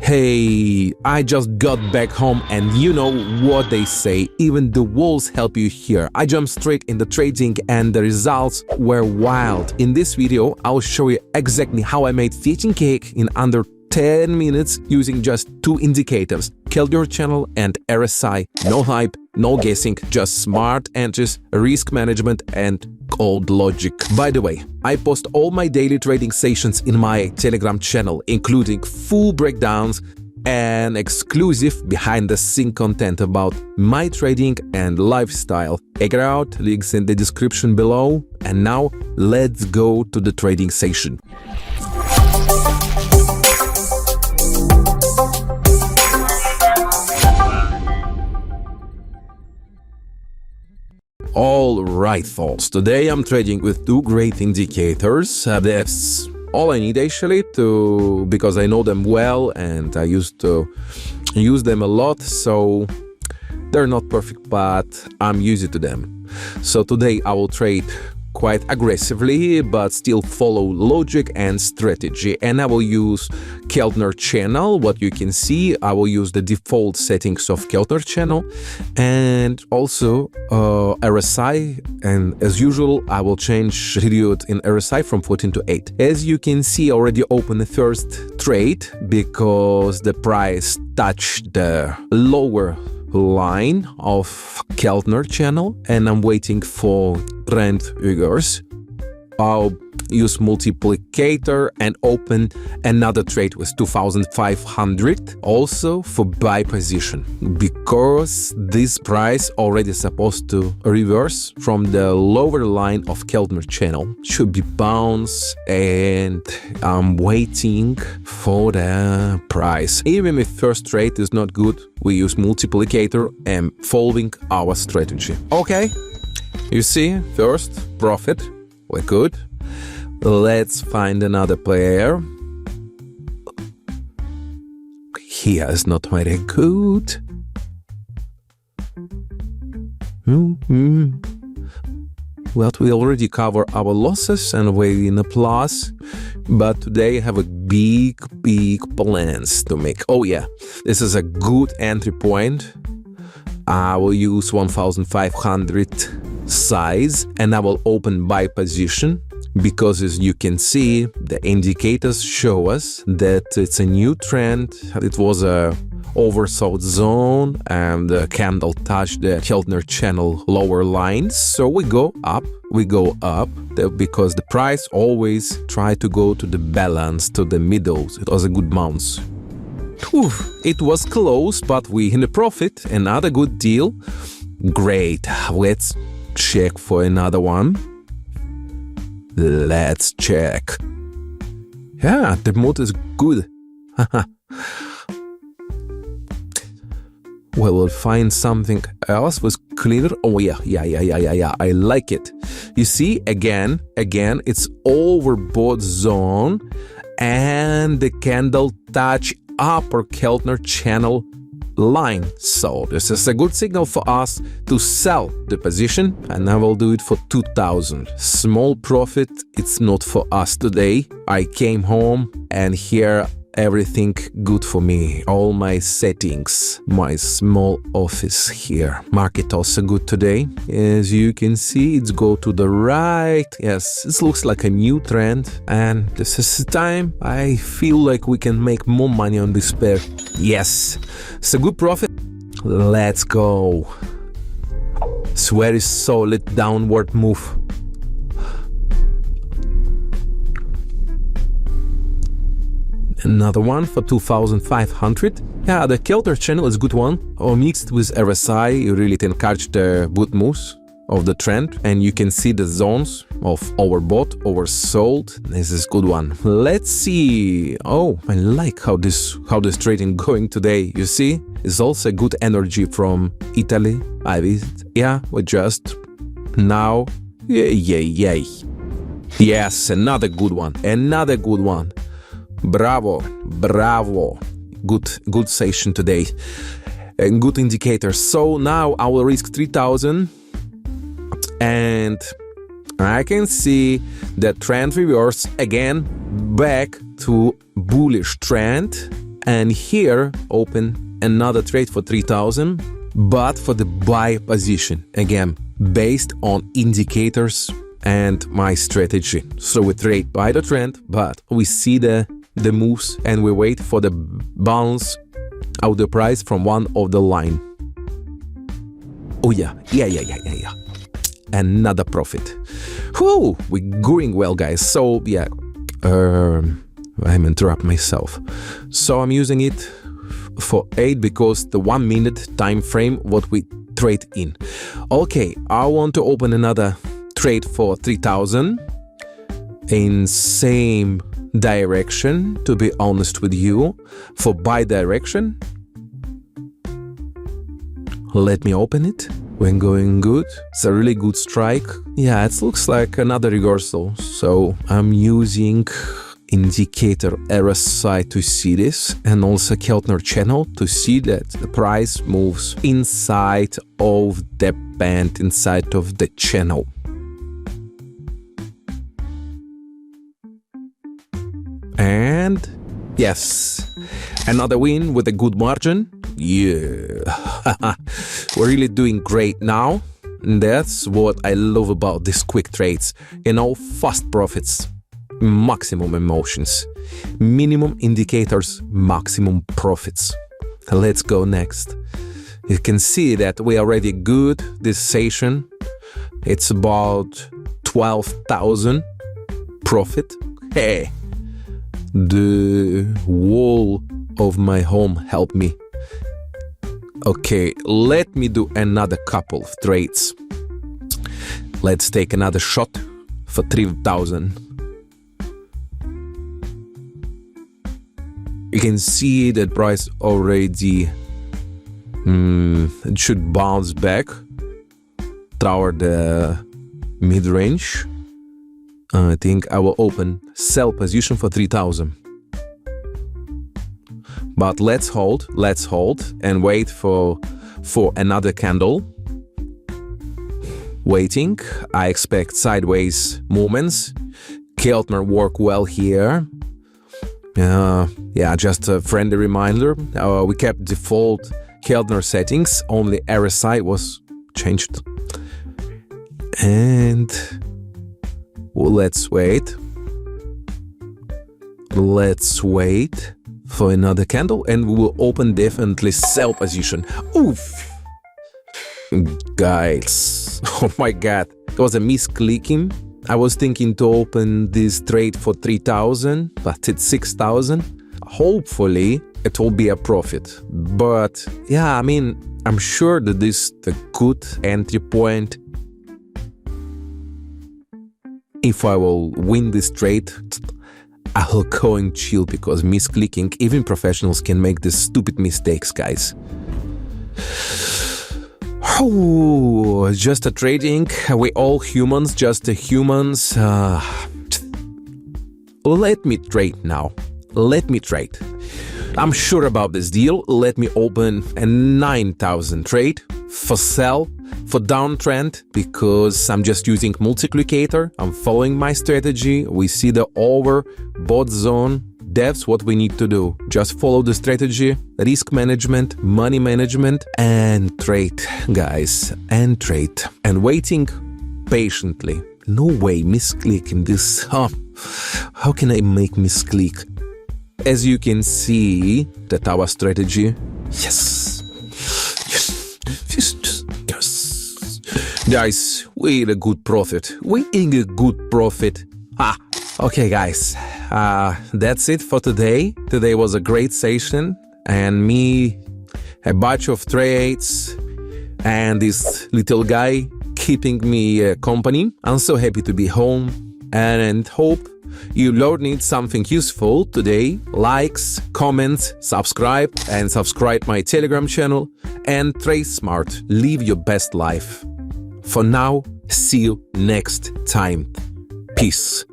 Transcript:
Hey, I just got back home and you know what they say, even the walls help you here. I jumped straight into trading and the results were wild. In this video, I'll show you exactly how I made 15K in under 10 minutes using just two indicators, Keltner channel and RSI. No hype, no guessing, just smart entries, risk management and cold logic. By the way, I post all my daily trading sessions in my Telegram channel, including full breakdowns and exclusive behind-the-scene content about my trading and lifestyle. Check it out, links in the description below. And now, let's go to the trading session. Alright folks, today I'm trading with two great indicators. That's all I need actually because I know them well and I used to use them a lot, so they're not perfect but I'm used to them. So today I will trade quite aggressively but still follow logic and strategy, and I will use Keltner channel. What you can see, I will use the default settings of Keltner channel and also RSI, and as usual I will change period in RSI from 14 to 8. As you can see, I already opened the first trade because the price touched the lower line of Keltner channel and I'm waiting for trend figures. I'll use multiplicator and open another trade with 2500 also for buy position, because this price already supposed to reverse from the lower line of Keltner channel, should be bounce, and I'm waiting for the price. Even if first trade is not good, we use multiplicator and following our strategy. Okay, you see, first profit, we're good. Let's find another player. He is not very good. Well, we already cover our losses and we're in a plus, but today I have a big plans to make. Oh yeah, this is a good entry point. I will use 1500 size and I will open buy position, because as you can see, the indicators show us that it's a new trend. It was a oversold zone and the candle touched the Keltner channel lower lines, so we go up because the price always try to go to the balance, to the middle. It was a good bounce. It was close, but we in a profit. Another good deal. Great. Let's check for another one. Let's check. Yeah, the mood is good. Well, we'll find something else with cleaner. Oh yeah, I like it. You see, again, it's overbought zone and the candle touch upper Keltner channel line. So this is a good signal for us to sell the position, and I will do it for 2000. Small profit, it's not for us today. I came home and here everything good for me. All my settings, my small office here. Market also good today. As you can see, it's go to the right. Yes, this looks like a new trend and this is the time I feel like we can make more money on this pair. Yes, it's a good profit. Let's go. It's very solid downward move. Another one for 2500. Yeah, the Keltner channel is a good one. Or mixed with RSI, you really encourage the good moves of the trend, and you can see the zones of overbought, oversold. This is good one. Let's see. Oh, I like how this trading going today. You see, it's also a good energy from Italy. I visit. Yeah, we just now. Yay. Yes, another good one. Bravo. Good session today. And good indicator. So now I will risk 3000 and I can see the trend reverse again back to bullish trend, And here, open another trade for 3,000, but for the buy position, again, based on indicators and my strategy. So we trade by the trend, but we see the moves and we wait for the bounce of the price from one of the line. Oh yeah. Another profit. Whew, we're going well, guys. So yeah, I'm interrupt myself. So I'm using it for 8 because the 1 minute time frame what we trade in. Okay, I want to open another trade for 3,000 in same direction, to be honest with you, for buy direction. Let me open it. We're going good. It's a really good strike. Yeah, it looks like another reversal. So I'm using indicator RSI to see this, and also Keltner channel to see that the price moves inside of the band, inside of the channel. And yes, another win with a good margin. Yeah, we're really doing great now. And that's what I love about these quick trades. You know, fast profits, maximum emotions, minimum indicators, maximum profits. Let's go next. You can see that we are already good this session. It's about 12,000 profit. Hey, the wall of my home helped me. Okay, let me do another couple of trades. Let's take another shot for 3,000. You can see that price already it should bounce back toward the mid-range. I think I will open sell position for 3,000. But let's hold and wait for another candle. Waiting. I expect sideways movements. Keltner work well here. Yeah, just a friendly reminder. We kept default Keltner settings. Only RSI was changed. And let's wait. Let's wait for another candle, and we will open definitely sell position. Oof, guys! Oh my god, it was a misclicking. I was thinking to open this trade for 3,000, but it's 6,000. Hopefully, it will be a profit. But yeah, I mean, I'm sure that this is the good entry point. If I will win this trade, I will go and chill, because misclicking, even professionals can make these stupid mistakes, guys. Oh, just a trading. We all humans, just humans. Let me trade now. Let me trade. I'm sure about this deal. Let me open a 9,000 trade for sell, for downtrend, because I'm just using multiplicator. I'm following my strategy. We see the overbought zone. That's what we need to do. Just follow the strategy, risk management, money management, and trade, guys, and trade. And waiting patiently. No way misclicking this. How can I make misclick? As you can see, that our strategy, yes. Guys, we in a good profit. We in a good profit. Okay, guys, that's it for today. Today was a great session, and me, a bunch of trades, and this little guy keeping me company. I'm so happy to be home, and hope you learned something useful today. Likes, comments, subscribe, and subscribe my Telegram channel, and trade smart. Live your best life. For now, see you next time. Peace.